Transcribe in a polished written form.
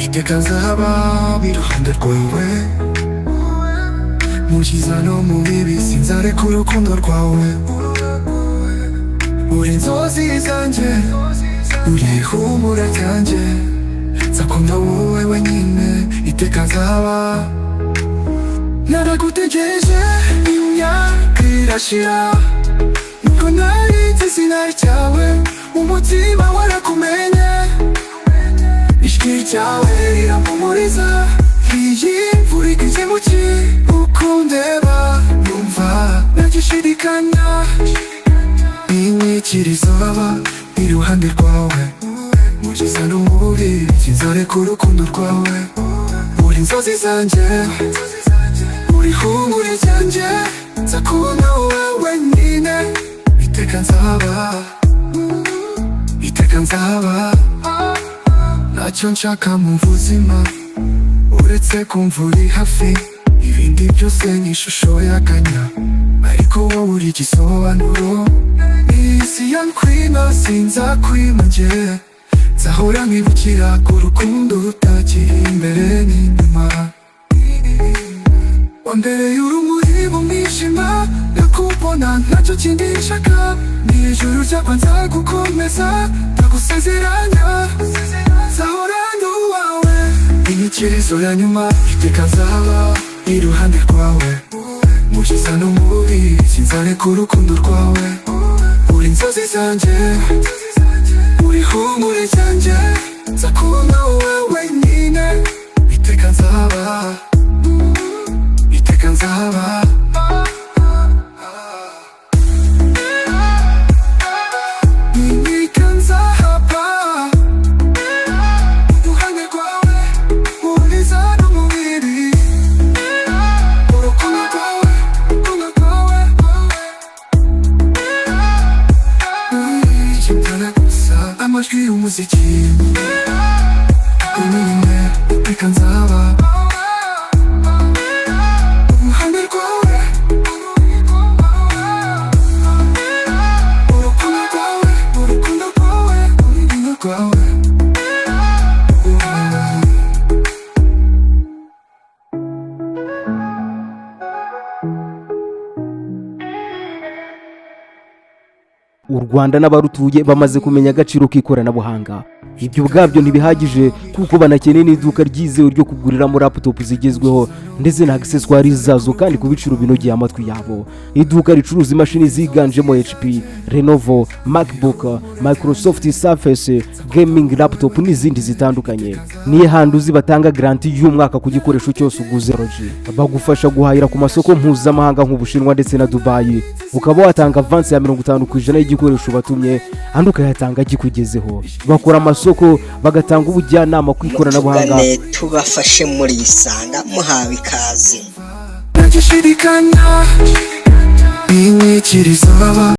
Iteka Nzahaba iruhande rwawe, mu cyiza no mu bibi sinzareka urukundo rwawe. Uri inzozi zanjye, uri ihumure ryanjye, nzakunda wowe wenyine. Iteka Nzahaba naragutegereje imyaka irashira, nubwo narinze izina ryawe, umutima warakumenye. Ijwi ryawe rirampumuriza, iyi mvura igeze mu ki, uko ndeba numva ntagishidikanya. Inyikirizo baba iruhande rwawe, mu cyiza no mu bibi sinzareka urukundo rwawe. Uri inzozi zanjye, uri ihumure ryanjye, nzakunda wowe wenyine. Iteka Nzahaba, Iteka Nzahaba. Ntacyo nshaka mu buzima uretse kumva uri hafi, ibindi byose ni ishusho y'akanya, ariko wowe uri igisobanuro. Isi yankwima sinzakwima njye, nzahora nkibukira ku rukundo rutakiri imbere n'inyuma. Wambereye urumuri mu mwijima, ndakubona ntacyo kindi nshaka, ni ijuru ryakwa nzagukomeza, ndagusezeranya nzahora ndi uwawe. Inyikirizo ya nyuma, Iteka Nzahaba iruhande rwawe, mu cyiza no mu bibi sinzareka urukundo rwawe. Uri inzozi zanjye, uri ihumure ryanjye, nzakunda wowe wenyine. Iteka Nzahaba, Iteka Nzahaba. Iteka Nzahaba iruhande rwawe, ubwiza no mu bibi, urukundo rwawe, urukundo rwawe. Kimwana gusa amajwi y'umuziki, wenyine. Iteka Nzahaba iruhande rwawe, urukundo rwawe, urukundo rwawe, urukundo rwawe. U Rwanda n'abarutuye bamaze kumenya agaciro k'ikoranabuhanga. Ibyo ubwabyo ntibihagije kuko banakeneye n'iduka ryizewe ryo kuguriramo laptop zigezweho ndetse na accessoires zazo kandi ku biciro binogeye amatwi yabo. Iduka ricuruza imashini ziganjemo HP, Lenovo, MacBook, Microsoft Surface, gaming laptop n'izindi zitandukanye. Niye handuzi batanga garanti y'umwaka ku gikoresho cyose uguze roji. Bagufasha guhahira ku masoko mpuzamahanga nk'Ubushinwa ndetse na Dubai. Ukaba watanga avance ya 50% y'igikoresho batumye andi ukayatanga gikugezeho. Bakora amasoko, bagatanga ubujyanama ku ikoranabuhanga. Tubafashe muri isanga muhawe ikaze. Ntagishidikanya, inyikirizo baba